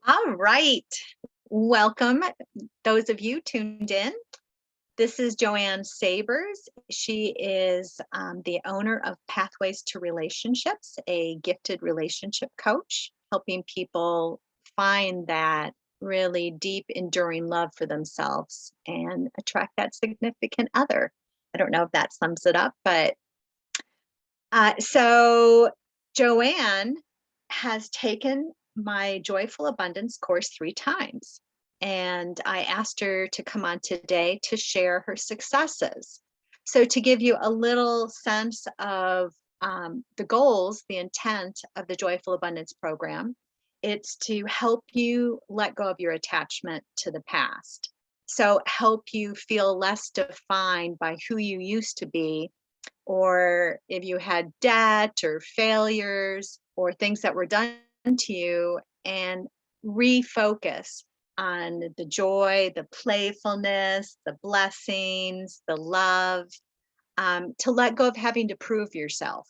All right. Welcome, those of you tuned in. This is Joanne Sapers. She is the owner of Pathways to Relationships, a gifted relationship coach, helping people find that really deep, enduring love for themselves and attract that significant other. I don't know if that sums it up, but so Joanne has taken my Joyful Abundance course 3 times. And I asked her to come on today to share her successes. So, to give you a little sense of the goals, the intent of the Joyful Abundance program, it's to help you let go of your attachment to the past. So, help you feel less defined by who you used to be, or if you had debt or failures or things that were done to you, and refocus on the joy, the playfulness, the blessings, the love, to let go of having to prove yourself.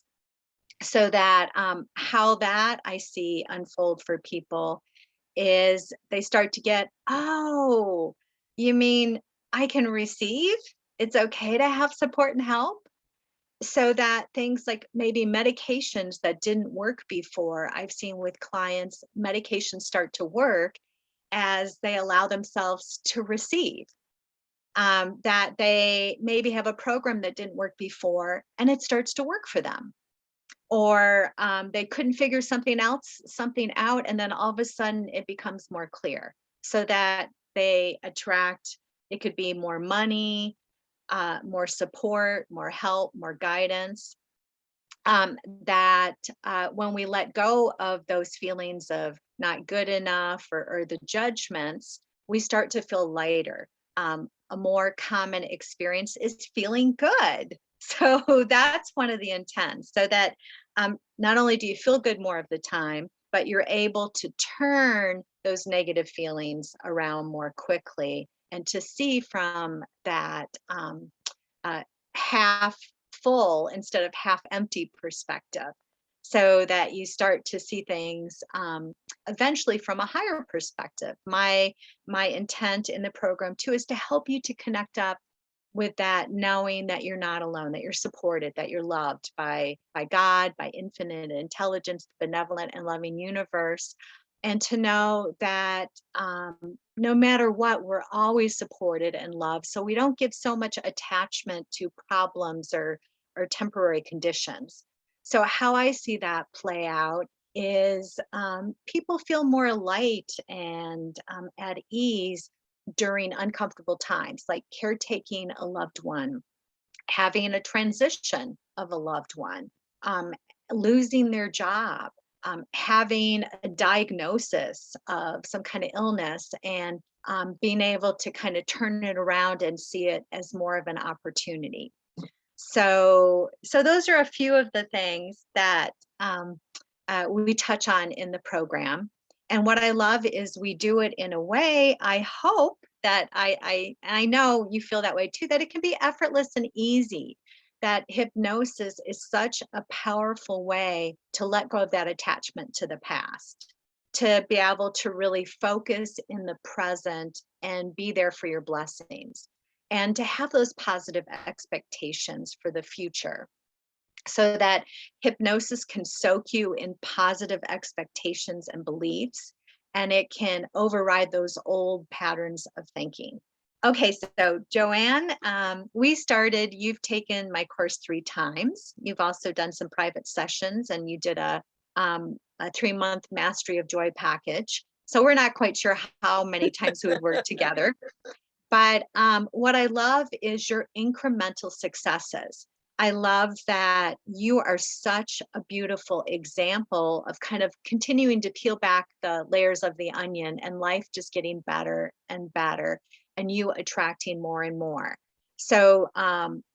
So that how that I see unfold for people is they start to get, oh, you mean I can receive? It's okay to have support and help, so that things like maybe medications that didn't work before, I've seen with clients, medications start to work as they allow themselves to receive. That they maybe have a program that didn't work before and it starts to work for them. Or they couldn't figure something out, and then all of a sudden it becomes more clear, so that they attract, it could be more money, more support, more help, more guidance. That when we let go of those feelings of not good enough, or the judgments, we start to feel lighter. A more common experience is feeling good. So that's one of the intents, so that not only do you feel good more of the time, but you're able to turn those negative feelings around more quickly, and to see from that uh, half full instead of half empty perspective, so that you start to see things eventually from a higher perspective. My intent in the program too is to help you to connect up with that, knowing that you're not alone, that you're supported, that you're loved by God, by infinite intelligence, benevolent and loving universe, and to know that no matter what, we're always supported and loved. So we don't give so much attachment to problems or temporary conditions. So how I see that play out is people feel more light and at ease during uncomfortable times, like caretaking a loved one, having a transition of a loved one, um, losing their job, having a diagnosis of some kind of illness, and being able to kind of turn it around and see it as more of an opportunity. So those are a few of the things that we touch on in the program. And what I love is we do it in a way, I hope that I know you feel that way too, that it can be effortless and easy. That hypnosis is such a powerful way to let go of that attachment to the past, to be able to really focus in the present and be there for your blessings, and to have those positive expectations for the future, so that hypnosis can soak you in positive expectations and beliefs, and it can override those old patterns of thinking. Okay, so Joanne, you've taken my course 3 times. You've also done some private sessions, and you did a 3-month Mastery of Joy package. So we're not quite sure how many times we would work together. But what I love is your incremental successes. I love that you are such a beautiful example of kind of continuing to peel back the layers of the onion, and life just getting better and better, and you attracting more and more. So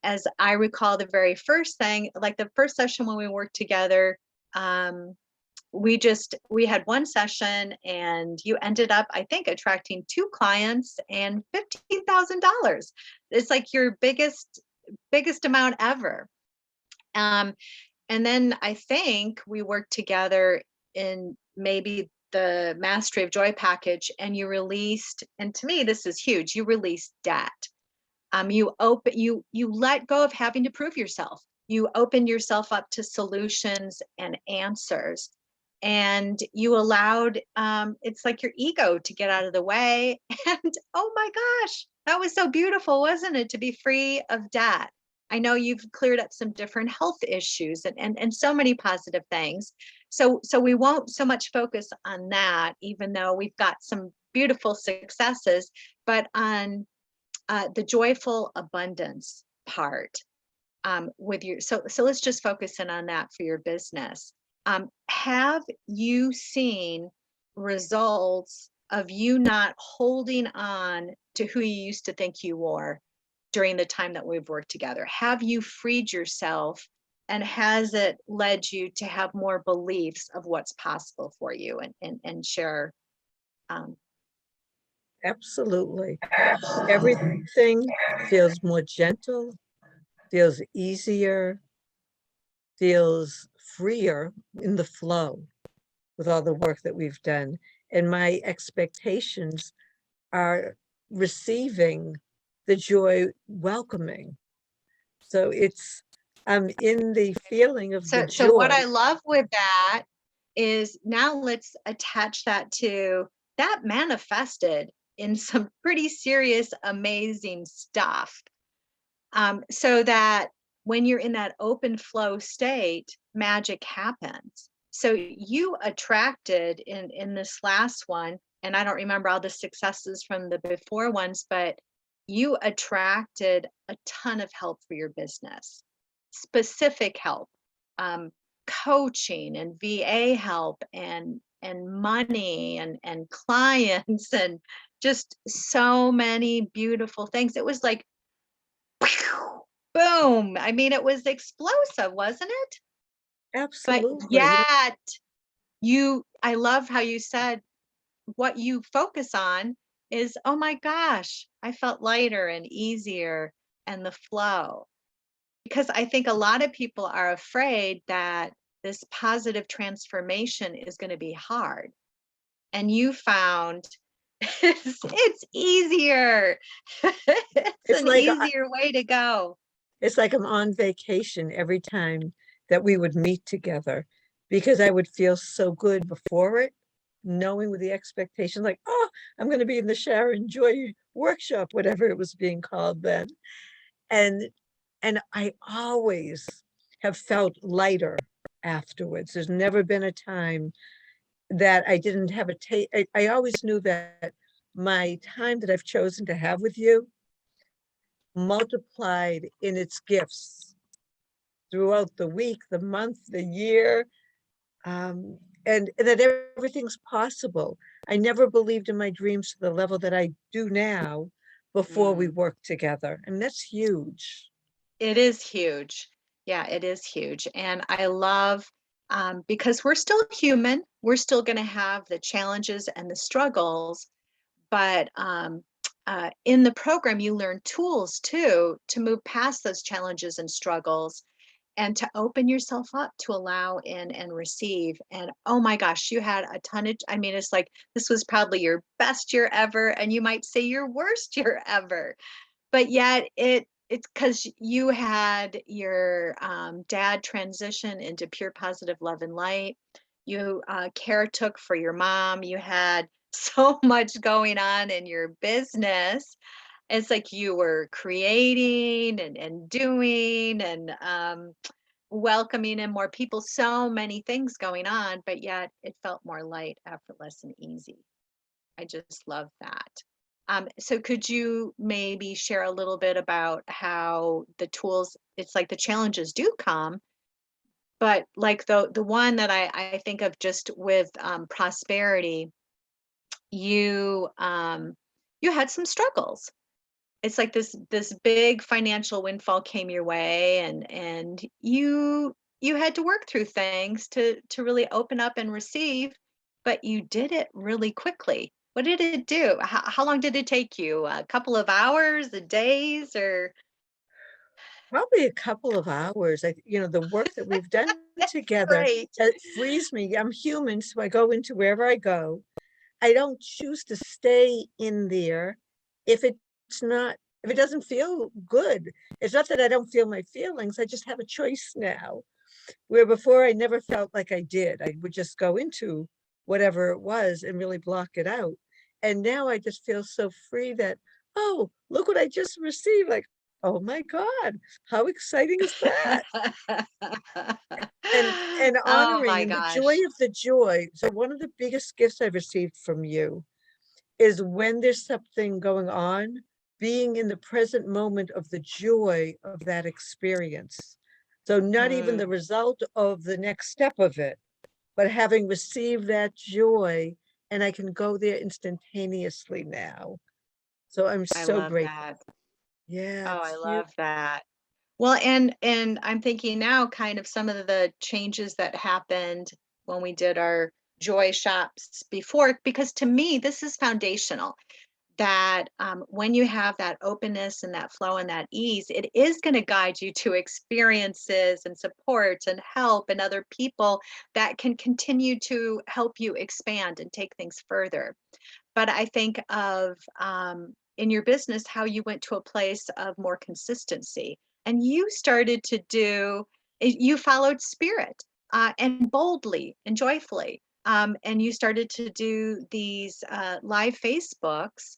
as I recall, the very first thing, like the first session when we worked together, um, we had one session, and you ended up, I think, attracting 2 clients and $15,000. It's like your biggest amount ever. And then I think we worked together in maybe the Mastery of Joy package, and you released, and to me this is huge, you released debt. You let go of having to prove yourself. You opened yourself up to solutions and answers, and you allowed, it's like your ego to get out of the way. And oh my gosh, that was so beautiful, wasn't it, to be free of debt? I know you've cleared up some different health issues and so many positive things. So we won't so much focus on that, even though we've got some beautiful successes, but on the joyful abundance part, with your, so let's just focus in on that for your business. Have you seen results of you not holding on to who you used to think you were during the time that we've worked together? Have you freed yourself, and has it led you to have more beliefs of what's possible for you, and share? um, Absolutely. Everything feels more gentle, feels easier, feels freer in the flow with all the work that we've done. And my expectations are receiving the joy welcoming. So I'm in the feeling of the so what joy. I love with that is, now let's attach that to that manifested in some pretty serious, amazing stuff. So that when you're in that open flow state, magic happens. So you attracted in this last one, and I don't remember all the successes from the before ones, but you attracted a ton of help for your business, specific help, um, coaching and VA help, and money, and clients, and just so many beautiful things. It was like boom. I mean, it was explosive, wasn't it? But Absolutely. yet, I love how you said what you focus on is, oh my gosh, I felt lighter and easier, and the flow. Because I think a lot of people are afraid that this positive transformation is going to be hard. And you found it's easier. It's It's an like easier way to go. It's like I'm on vacation every time that we would meet together because I would feel so good before it, knowing with the expectation, like, oh, I'm going to be in the Sharon Joy workshop, whatever it was being called then. And I always have felt lighter afterwards. There's never been a time that I didn't have a taste. I always knew that my time that I've chosen to have with you multiplied in its gifts throughout the week, the month, the year, and that everything's possible. I never believed in my dreams to the level that I do now before we Mm. work together. And that's huge. It is huge. Yeah, it is huge. And I love, because we're still human, we're still going to have the challenges and the struggles, but in the program, you learn tools too to move past those challenges and struggles, and to open yourself up to allow in and receive. And oh my gosh, you had a ton of, I mean, it's like this was probably your best year ever, and you might say your worst year ever, but yet it's because you had your dad transition into pure positive love and light. You care took for your mom. You had so much going on in your business. It's like you were creating and doing, and welcoming in more people, so many things going on, but yet it felt more light, effortless, and easy. I just love that. So could you maybe share a little bit about how the tools, it's like the challenges do come, but like the one that I think of just with prosperity, you you had some struggles. It's like this big financial windfall came your way, and you had to work through things to really open up and receive, but you did it really quickly. What did it do? How long did it take you? A couple of hours, days, or? Probably a couple of hours. The work that we've done together, Great. it frees me. I'm human, so I go into wherever I go. I don't choose to stay in there if if it doesn't feel good. It's not that I don't feel my feelings. I just have a choice now. Where before I never felt like I did. I would just go into whatever it was and really block it out. And now I just feel so free that, oh, look what I just received. Like, oh my God, how exciting is that? And Oh honoring my and the joy gosh. of the joy. So one of the biggest gifts I've received from you is when there's something going on, being in the present moment of the joy of that experience. So not even the Mm, result of the next step of it, but having received that joy, and I can go there instantaneously now. So I'm I so love grateful. that. Yeah, Oh, I it's you. love that. Well, and I'm thinking now kind of some of the changes that happened when we did our joy shops before, because to me, this is foundational that when you have that openness and that flow and that ease, it is going to guide you to experiences and support and help and other people that can continue to help you expand and take things further. But I think of in your business how you went to a place of more consistency and you started to do, you followed spirit and boldly and joyfully. And you started to do these live Facebooks.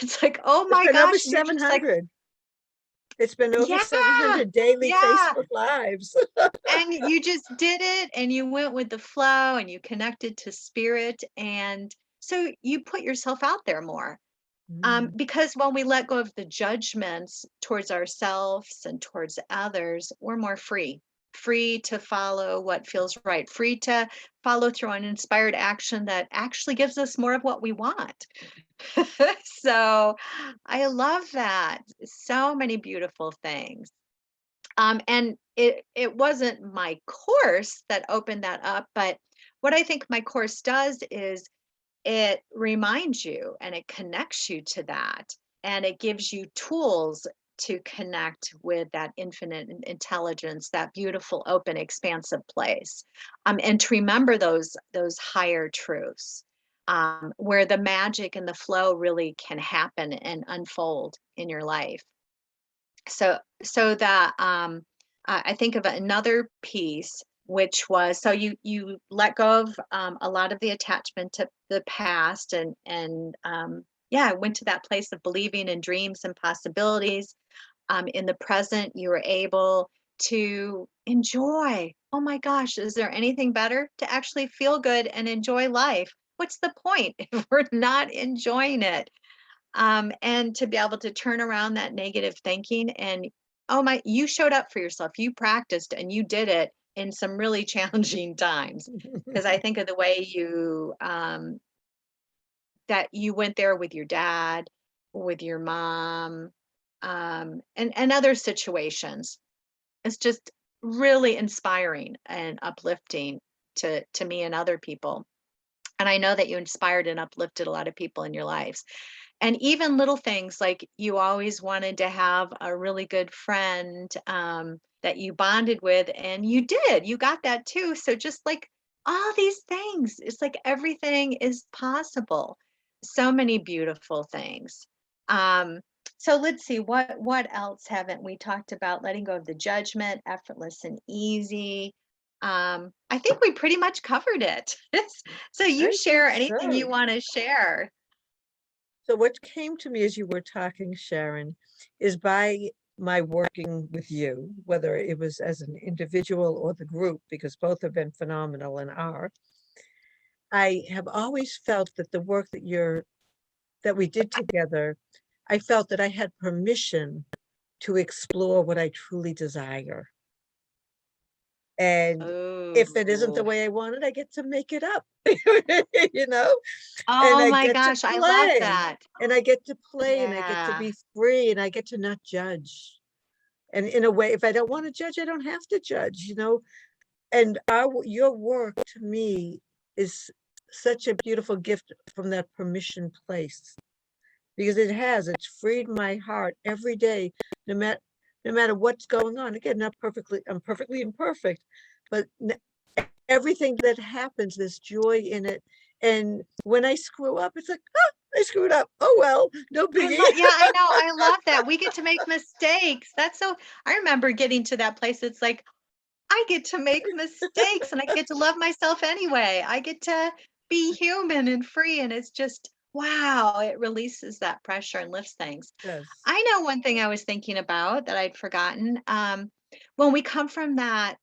It's like, oh It's my been over gosh, you're just like, 700. It's been over yeah, 700 daily yeah. Facebook Lives. And you just did it and you went with the flow and you connected to spirit. And so you put yourself out there more. Mm. Because when we let go of the judgments towards ourselves and towards others, we're more free, free to follow what feels right, free to follow through on inspired action that actually gives us more of what we want. So I love that. So many beautiful things. And it wasn't my course that opened that up, but what I think my course does is it reminds you and it connects you to that, and it gives you tools to connect with that infinite intelligence, that beautiful open expansive place, and to remember those higher truths, where the magic and the flow really can happen and unfold in your life. So that I think of another piece, which was, so you let go of a lot of the attachment to the past, and yeah, I went to that place of believing in dreams and possibilities. In the present, you were able to enjoy. Oh my gosh, is there anything better to actually feel good and enjoy life? What's the point if we're not enjoying it? And to be able to turn around that negative thinking and, oh my, you showed up for yourself, you practiced and you did it in some really challenging times. Because I think of the way you that you went there with your dad, with your mom, and other situations. It's just really inspiring and uplifting to me and other people. And I know that you inspired and uplifted a lot of people in your lives. And even little things like you always wanted to have a really good friend that you bonded with, and you did. You got that too. So just like all these things, it's like everything is possible. So many beautiful things. Um, so let's see what else haven't we talked about? Letting go of the judgment, effortless and easy. I think we pretty much covered it. So you I think share anything you so. want to share. So what came to me as you were talking, Sharon, is by my working with you, whether it was as an individual or the group, because both have been phenomenal and are, I have always felt that the work that we did together, I felt that I had permission to explore what I truly desire. And if it isn't the Oh. way I want it, I get to make it up, you know, and Oh I my get to gosh, I love play that. and I get to play and I get to Yeah. be free and I get to not judge. And in a way, if I don't want to judge, I don't have to judge. And your work to me is such a beautiful gift from that permission place because it's freed my heart every day, no matter no matter what's going on. Again, I'm perfectly imperfect, but everything that happens, there's joy in it. And when I screw up, it's like, ah, I screwed up. Oh well, no biggie. Yeah, I know. I love that. We get to make mistakes. That's so, I remember getting to that place. It's like, I get to make mistakes and I get to love myself anyway. I get to be human and free. And it's just, wow, it releases that pressure and lifts things. Yes, I know one thing I was thinking about that I'd forgotten. When we come from that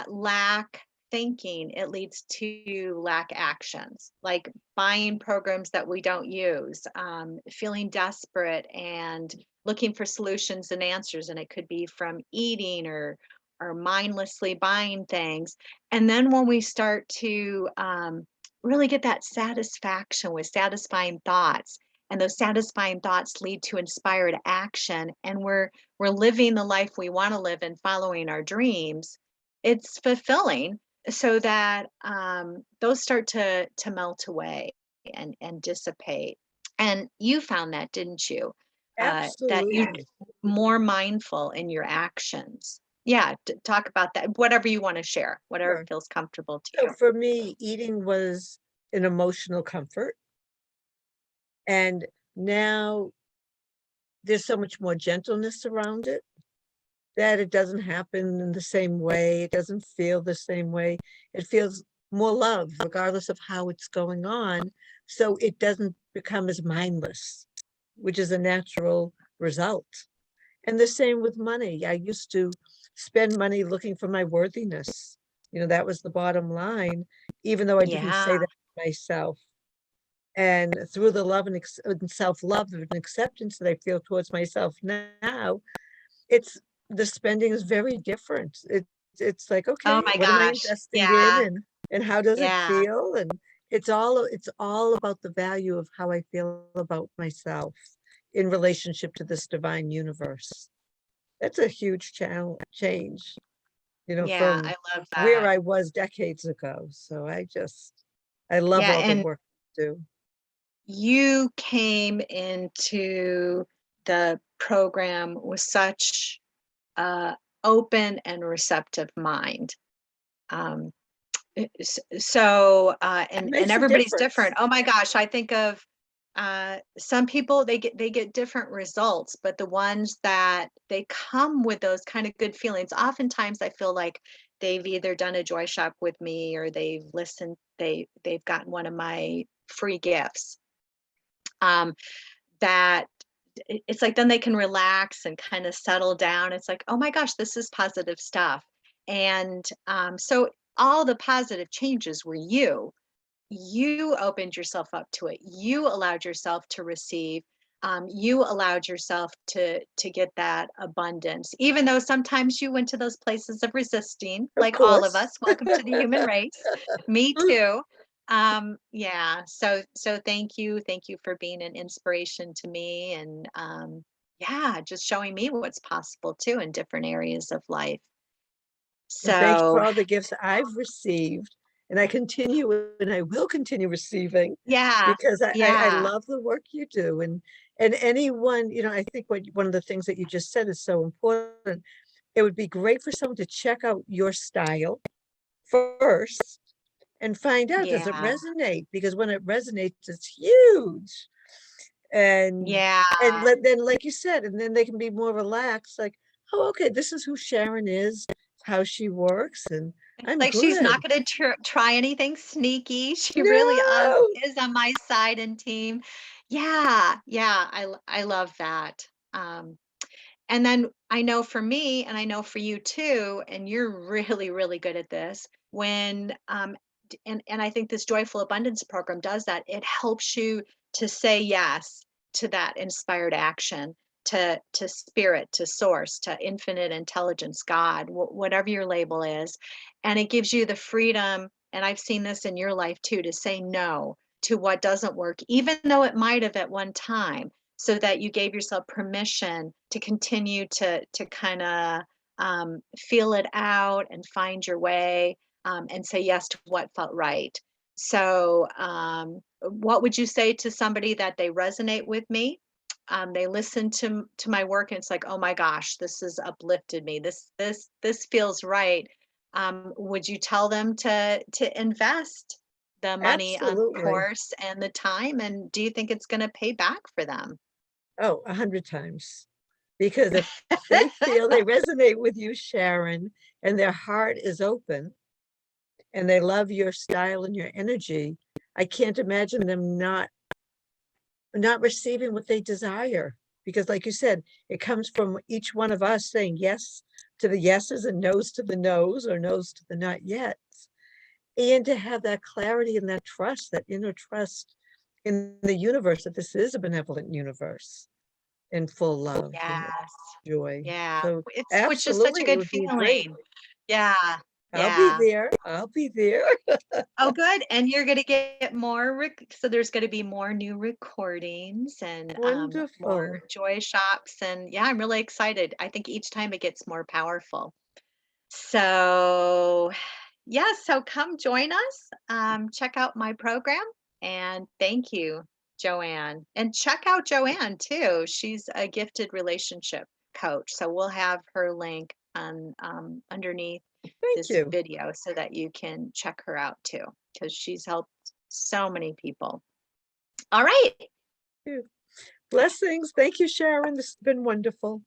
lack thinking, it leads to lack actions, like buying programs that we don't use, feeling desperate and looking for solutions and answers. And it could be from eating or mindlessly buying things. And then when we start to really get that satisfaction with satisfying thoughts, and those satisfying thoughts lead to inspired action, and we're living the life we want to live and following our dreams, it's fulfilling, so that those start to melt away and dissipate. And you found that, didn't you? That you absolutely. more mindful in your actions. Yeah, talk about that, whatever you want to share, whatever Sure. feels comfortable to So you. for me, eating was an emotional comfort. And now there's so much more gentleness around it that it doesn't happen in the same way. It doesn't feel the same way. It feels more love, regardless of how it's going on. So it doesn't become as mindless, which is a natural result. And the same with money. I used to spend money looking for my worthiness. That was the bottom line, even though I didn't Yeah. say that to myself. And through the love and self-love and acceptance that I feel towards myself now, it's the spending is very different. It's like, Oh okay, my what am I gosh. investing in, Yeah. and how does it Yeah. feel? And it's all about the value of how I feel about myself in relationship to this divine universe. That's a huge change, Yeah. from I love where that. I was decades ago. So I love Yeah. all the And work I do. you came into the program with such a open and receptive mind. Um, so It and makes a everybody's different. difference. Oh my gosh, I think of some people, they get different results, but the ones that they come with those kind of good feelings, oftentimes I feel like they've either done a joy shop with me or they've listened, they've gotten one of my free gifts. um that it's like then they can relax and kind of settle down. It's like, oh my gosh, this is positive stuff. And so all the positive changes were you opened yourself up to it, you allowed yourself to receive, you allowed yourself to get that abundance, even though sometimes you went to those places of resisting, Of like all of course. us. Welcome to the human race. Me too. Yeah, so thank you for being an inspiration to me, and yeah, just showing me what's possible too in different areas of life. And thank you So for all the gifts I've received. And I will continue receiving, yeah, because I yeah, love the work you do. And anyone, I think one of the things that you just said is so important. It would be great for someone to check out your style first and find out, does it yeah, resonate? Because when it resonates, it's huge. And yeah. then, like you said, and then they can be more relaxed, like, oh, okay, this is who Sharon is, how she works, and It's I'm like she's good. not gonna try anything sneaky. She really, No. is on my side and team. Yeah, yeah, I love that. And then I know for me, and I know for you too, and you're really, really good at this, when, and I think this Joyful Abundance program does that. It helps you to say yes to that inspired action, to spirit, to source, to infinite intelligence, God, whatever your label is. And it gives you the freedom, and I've seen this in your life too, to say no to what doesn't work, even though it might have at one time, so that you gave yourself permission to continue to kind of feel it out and find your way, and say yes to what felt right. So what would you say to somebody that they resonate with me, they listen to my work and it's like, oh my gosh, this has uplifted me. This feels right. Would you tell them to invest the money on the Absolutely. course and the time? And do you think it's going to pay back for them? Oh, 100 times. Because if they feel they resonate with you, Sharon, and their heart is open and they love your style and your energy, I can't imagine them not receiving what they desire. Because like you said, it comes from each one of us saying yes to the yeses and no's to the no's or no's to the not yet. And to have that clarity and that trust, that inner trust in the universe, that this is a benevolent universe in full love and Yes. joy. Yeah. So It's which is such a absolutely, it good would be great. feeling. Yeah. I'll be Yeah. there. I'll be there. Oh, good. And you're gonna get more so there's gonna be more new recordings and more Wonderful. joy shops. And yeah, I'm really excited. I think each time it gets more powerful. So yeah, so come join us. Check out my program. And thank you, Joanne. And check out Joanne too. She's a gifted relationship coach. So we'll have her link on underneath Thank this you. video so that you can check her out too, because she's helped so many people. All right. Blessings. Thank you, Sharon. This has been wonderful.